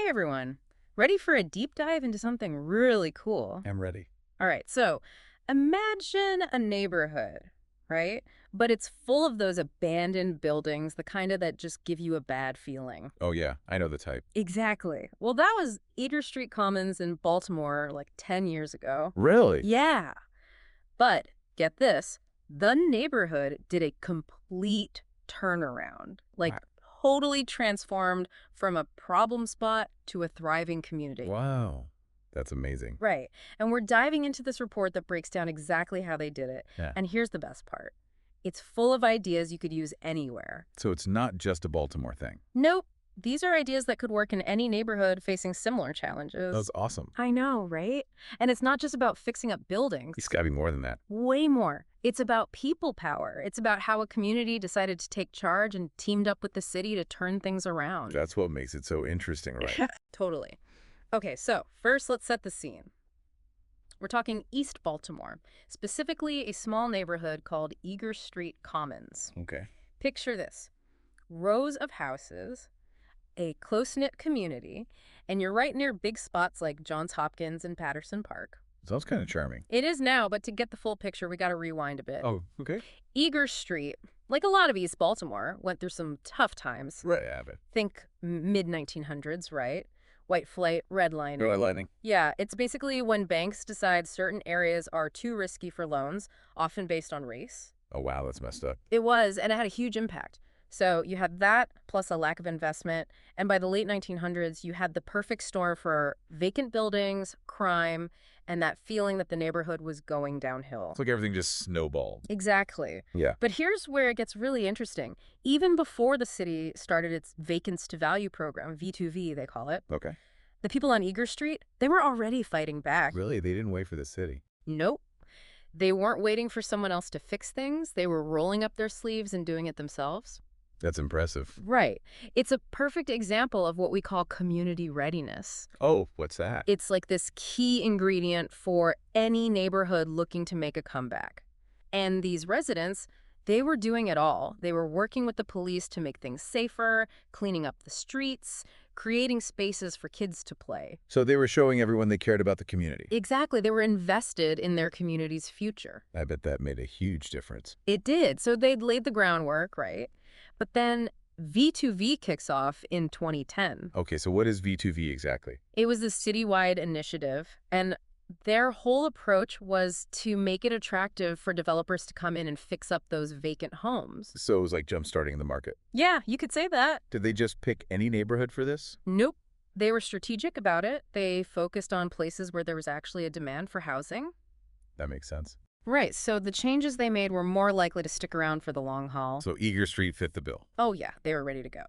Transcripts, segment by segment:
Hey everyone. Ready for a deep dive into something really cool? I'm ready. All right, so imagine a neighborhood, right? But it's full of those abandoned buildings, the kind of that just give you a bad feeling. Oh, yeah, I know the type. Exactly. Well, that was Eater Street Commons in Baltimore like 10 years ago. Really? Yeah. But get this, the neighborhood did a complete turnaround. Like Wow. totally transformed from a problem spot to a thriving community. Wow. That's amazing. Right. And we're diving into this report that breaks down exactly how they did it. Yeah. And here's the best part. It's full of ideas you could use anywhere. So it's not just a Baltimore thing. Nope. These are ideas that could work in any neighborhood facing similar challenges. That's awesome. I know, right? And it's not just about fixing up buildings. It's got to be more than that. Way more. It's about people power. It's about how a community decided to take charge and teamed up with the city to turn things around. That's what makes it so interesting, right? Totally. Okay, so first let's set the scene. We're talking East Baltimore, specifically a small neighborhood called Eager Street Commons. Okay. Picture this. Rows of houses, a close-knit community, and you're right near big spots like Johns Hopkins and Patterson Park. Sounds kind of charming. It is now, but to get the full picture, we got to rewind a bit. Oh, okay. Eager Street, like a lot of East Baltimore, went through some tough times. Right, yeah, but Think mid-1900s, right? White flight, redlining. go lightning. Yeah, it's basically when banks decide certain areas are too risky for loans, often based on race. Oh, wow, that's messed up. It was, and it had a huge impact. So you had that plus a lack of investment, and by the late 1900s, you had the perfect storm for vacant buildings, crime, and that feeling that the neighborhood was going downhill. It's like everything just snowballed. Exactly. Yeah. But here's where it gets really interesting. Even before the city started its Vacants to Value program, V2V they call it, Okay. the people on Eager Street, they were already fighting back. Really? They didn't wait for the city. Nope. They weren't waiting for someone else to fix things. They were rolling up their sleeves and doing it themselves. That's impressive. Right. It's a perfect example of what we call community readiness. Oh, what's that? It's like this key ingredient for any neighborhood looking to make a comeback. And these residents, they were doing it all. They were working with the police to make things safer, cleaning up the streets, creating spaces for kids to play. So they were showing everyone they cared about the community. Exactly. They were invested in their community's future. I bet that made a huge difference. It did. So they'd laid the groundwork, right? But then V2V kicks off in 2010. Okay, so what is V2V exactly? It was a citywide initiative, and their whole approach was to make it attractive for developers to come in and fix up those vacant homes. So it was like jump-starting the market. Yeah, you could say that. Did they just pick any neighborhood for this? Nope. They were strategic about it. They focused on places where there was actually a demand for housing. That makes sense. Right, so the changes they made were more likely to stick around for the long haul. So Eager Street fit the bill. Oh yeah, they were ready to go.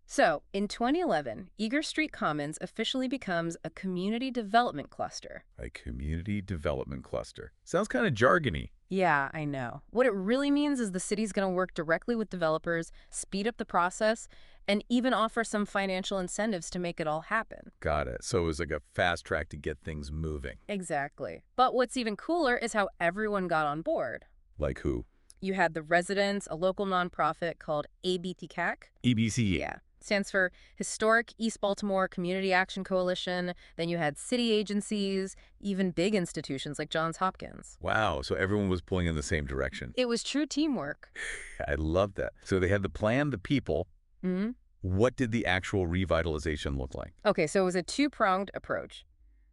So, in 2011, Eager Street Commons officially becomes a community development cluster. A community development cluster. Sounds kind of jargony. Yeah, I know. What it really means is the city's going to work directly with developers, speed up the process, and even offer some financial incentives to make it all happen. Got it. So it was like a fast track to get things moving. Exactly. But what's even cooler is how everyone got on board. Like who? You had the residents, a local nonprofit called HEBCAC. EBC. Yeah. Stands for Historic East Baltimore Community Action Coalition. Then you had city agencies, even big institutions like Johns Hopkins. Wow, so everyone was pulling in the same direction. It was true teamwork. I love that. So they had the plan, the people. Mm-hmm. What did the actual revitalization look like? Okay, so it was a two-pronged approach.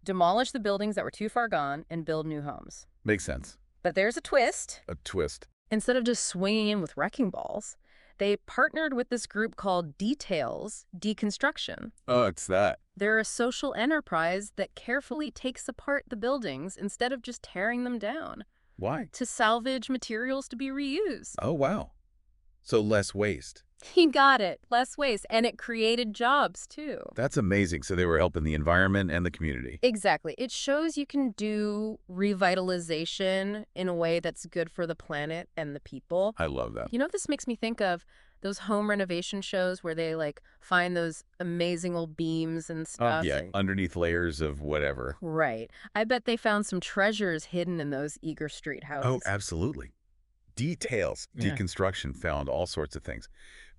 Demolish the buildings that were too far gone and build new homes. Makes sense. But there's a twist. A twist. Instead of just swinging in with wrecking balls, they partnered with this group called Details Deconstruction. Oh, it's that. They're a social enterprise that carefully takes apart the buildings instead of just tearing them down Why? to salvage materials to be reused. Oh, wow. So less waste. He got it. Less waste. And it created jobs, too. That's amazing. So they were helping the environment and the community. Exactly. It shows you can do revitalization in a way that's good for the planet and the people. I love that. You know, this makes me think of those home renovation shows where they, like, find those amazing old beams and stuff. Yeah, underneath layers of whatever. Right. I bet they found some treasures hidden in those Eager Street houses. Oh, absolutely. Details. Yeah. Deconstruction found all sorts of things.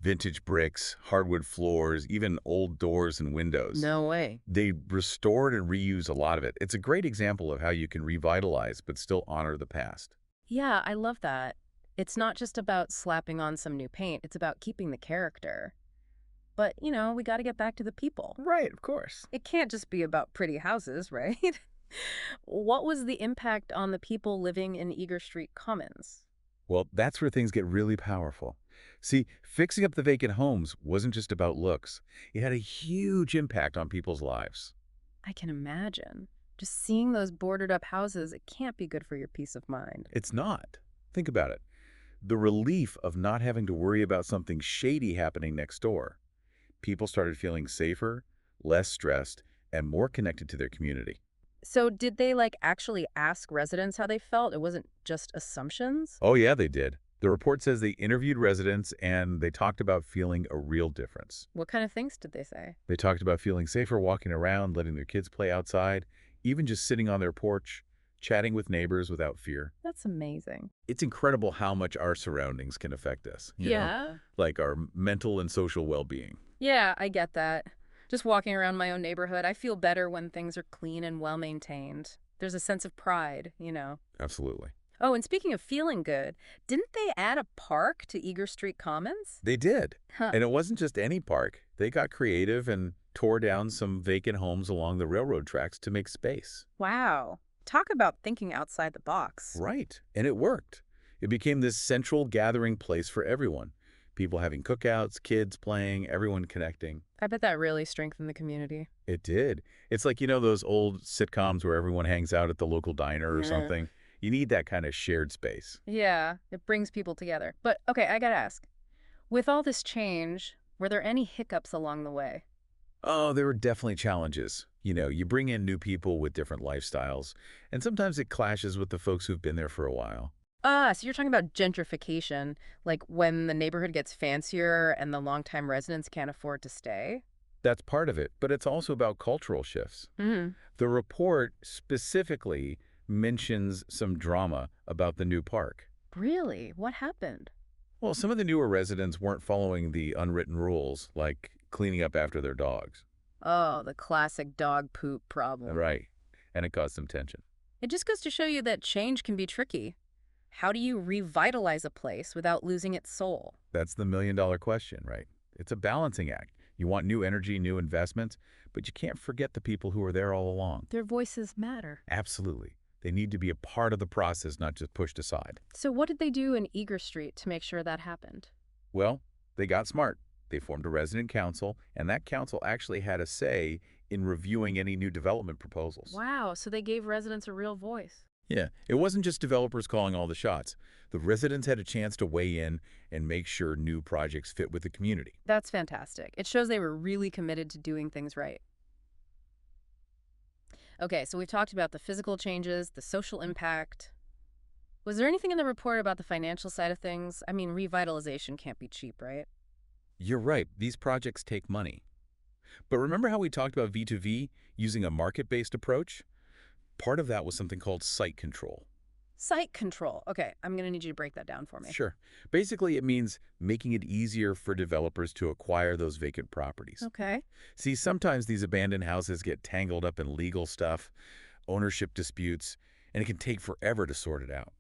Vintage bricks, hardwood floors, even old doors and windows. No way. They restored and reused a lot of it. It's a great example of how you can revitalize but still honor the past. Yeah, I love that. It's not just about slapping on some new paint, it's about keeping the character. But, we got to get back to the people. Right, of course. It can't just be about pretty houses, right? What was the impact on the people living in Eager Street Commons? Well, that's where things get really powerful. See, fixing up the vacant homes wasn't just about looks. It had a huge impact on people's lives. I can imagine. Just seeing those boarded up houses, it can't be good for your peace of mind. It's not. Think about it. The relief of not having to worry about something shady happening next door. People started feeling safer, less stressed, and more connected to their community. So, did they actually ask residents how they felt? It wasn't just assumptions? Oh, yeah, they did. The report says they interviewed residents and they talked about feeling a real difference. What kind of things did they say? They talked about feeling safer walking around, letting their kids play outside, even just sitting on their porch, chatting with neighbors without fear. That's amazing. It's incredible how much our surroundings can affect us, Yeah. like our mental and social well-being. Yeah, I get that. Just walking around my own neighborhood, I feel better when things are clean and well maintained. There's a sense of pride. Absolutely. Oh, and speaking of feeling good, didn't they add a park to Eager Street Commons? They did. Huh. And it wasn't just any park. They got creative and tore down some vacant homes along the railroad tracks to make space. Wow. Talk about thinking outside the box. Right. And it worked. It became this central gathering place for everyone. People having cookouts, kids playing, everyone connecting. I bet that really strengthened the community. It did. It's like, those old sitcoms where everyone hangs out at the local diner or Yeah. something. You need that kind of shared space. Yeah, it brings people together. But okay, I gotta ask. With all this change, were there any hiccups along the way? Oh, there were definitely challenges. You bring in new people with different lifestyles, and sometimes it clashes with the folks who've been there for a while. Ah, so you're talking about gentrification, like when the neighborhood gets fancier and the longtime residents can't afford to stay? That's part of it, but it's also about cultural shifts. Hmm. The report specifically mentions some drama about the new park. Really? What happened? Well, some of the newer residents weren't following the unwritten rules, like cleaning up after their dogs. Oh, the classic dog poop problem. Right. And it caused some tension. It just goes to show you that change can be tricky. How do you revitalize a place without losing its soul? That's the million-dollar question, right? It's a balancing act. You want new energy, new investments, but you can't forget the people who were there all along. Their voices matter. Absolutely. They need to be a part of the process, not just pushed aside. So what did they do in Eager Street to make sure that happened? Well, they got smart. They formed a resident council, and that council actually had a say in reviewing any new development proposals. Wow, so they gave residents a real voice. Yeah, it wasn't just developers calling all the shots. The residents had a chance to weigh in and make sure new projects fit with the community. That's fantastic. It shows they were really committed to doing things right. Okay, so we've talked about the physical changes, the social impact. Was there anything in the report about the financial side of things? I mean, revitalization can't be cheap, right? You're right, these projects take money. But remember how we talked about V2V using a market-based approach? Part of that was something called site control. Site control. Okay, I'm going to need you to break that down for me. Sure. Basically, it means making it easier for developers to acquire those vacant properties. Okay. See, sometimes these abandoned houses get tangled up in legal stuff, ownership disputes, and it can take forever to sort it out.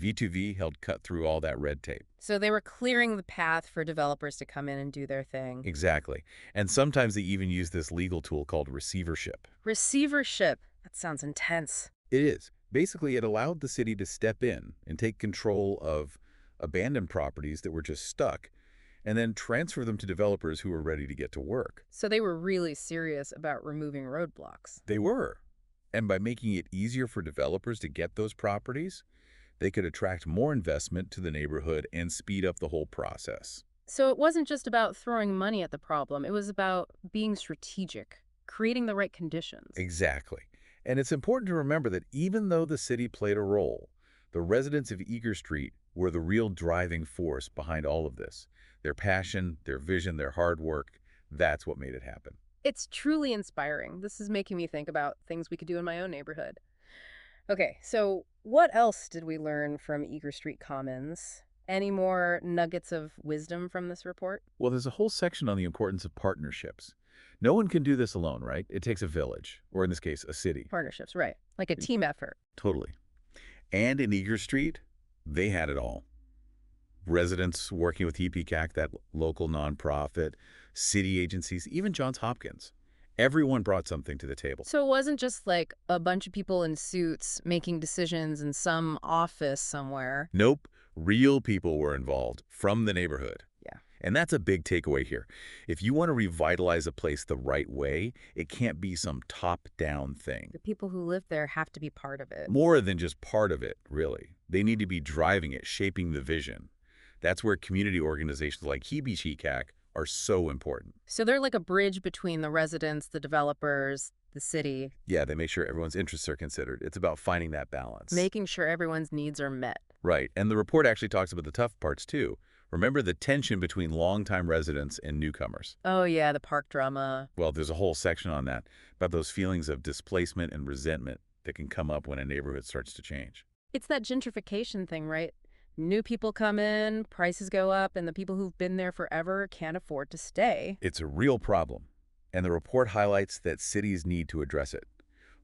V2V helped cut through all that red tape. So they were clearing the path for developers to come in and do their thing. Exactly. And sometimes they even use this legal tool called receivership. Receivership. That sounds intense. It is. Basically, it allowed the city to step in and take control of abandoned properties that were just stuck and then transfer them to developers who were ready to get to work. So they were really serious about removing roadblocks. They were. And by making it easier for developers to get those properties, they could attract more investment to the neighborhood and speed up the whole process. So it wasn't just about throwing money at the problem. It was about being strategic, creating the right conditions. Exactly. And it's important to remember that even though the city played a role, the residents of Eager Street were the real driving force behind all of this. Their passion, their vision, their hard work, that's what made it happen. It's truly inspiring. This is making me think about things we could do in my own neighborhood. Okay, so what else did we learn from Eager Street Commons? Any more nuggets of wisdom from this report? Well, there's a whole section on the importance of partnerships. No one can do this alone, right? It takes a village, or in this case, a city. Partnerships, right. Like a team effort. Totally. And in Eager Street, they had it all. Residents working with HEBCAC, that local nonprofit, city agencies, even Johns Hopkins. Everyone brought something to the table. So it wasn't just like a bunch of people in suits making decisions in some office somewhere. Nope, real people were involved from the neighborhood. Yeah. And that's a big takeaway here. If you want to revitalize a place the right way, it can't be some top-down thing. The people who live there have to be part of it. More than just part of it, really. They need to be driving it, shaping the vision. That's where community organizations like HEBCAC are so important. So they're like a bridge between the residents, the developers, the city. Yeah, they make sure everyone's interests are considered. It's about finding that balance. Making sure everyone's needs are met. Right, and the report actually talks about the tough parts too. Remember the tension between longtime residents and newcomers. Oh yeah, the park drama. Well, there's a whole section on that, about those feelings of displacement and resentment that can come up when a neighborhood starts to change. It's that gentrification thing, right? New people come in, prices go up, and the people who've been there forever can't afford to stay. It's a real problem, and the report highlights that cities need to address it.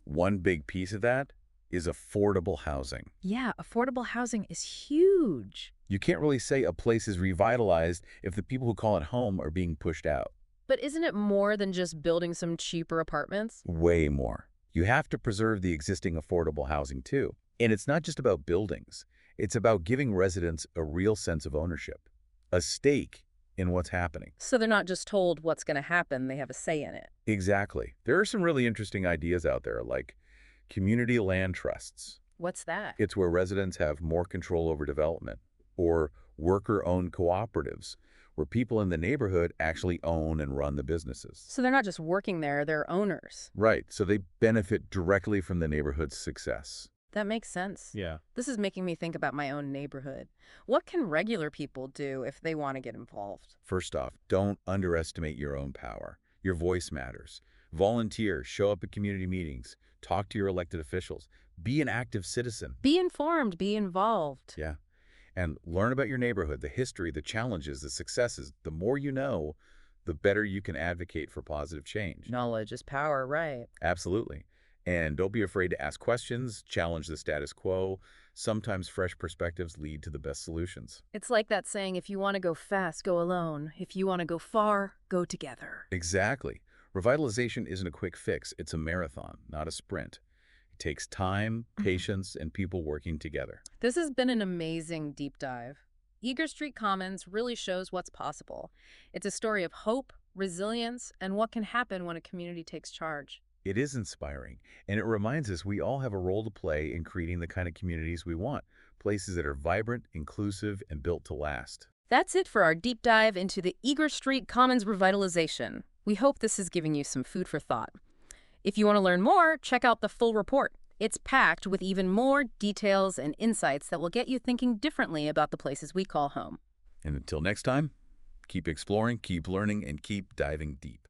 One big piece of that is affordable housing. Yeah, affordable housing is huge. You can't really say a place is revitalized if the people who call it home are being pushed out. But isn't it more than just building some cheaper apartments? Way more. You have to preserve the existing affordable housing too. And it's not just about buildings. It's about giving residents a real sense of ownership, a stake in what's happening. So they're not just told what's going to happen, they have a say in it. Exactly. There are some really interesting ideas out there, like community land trusts. What's that? It's where residents have more control over development, or worker-owned cooperatives, where people in the neighborhood actually own and run the businesses. So they're not just working there, they're owners. Right, so they benefit directly from the neighborhood's success. That makes sense. Yeah. This is making me think about my own neighborhood. What can regular people do if they want to get involved? First off, don't underestimate your own power. Your voice matters. Volunteer, show up at community meetings, talk to your elected officials, be an active citizen. Be informed, be involved. Yeah. And learn about your neighborhood, the history, the challenges, the successes. The more you know, the better you can advocate for positive change. Knowledge is power, right? Absolutely. And don't be afraid to ask questions, challenge the status quo. Sometimes fresh perspectives lead to the best solutions. It's like that saying, if you want to go fast, go alone. If you want to go far, go together. Exactly. Revitalization isn't a quick fix. It's a marathon, not a sprint. It takes time, patience, and people working together. This has been an amazing deep dive. Eager Street Commons really shows what's possible. It's a story of hope, resilience, and what can happen when a community takes charge. It is inspiring, and it reminds us we all have a role to play in creating the kind of communities we want, places that are vibrant, inclusive, and built to last. That's it for our deep dive into the Eager Street Commons revitalization. We hope this is giving you some food for thought. If you want to learn more, check out the full report. It's packed with even more details and insights that will get you thinking differently about the places we call home. And until next time, keep exploring, keep learning, and keep diving deep.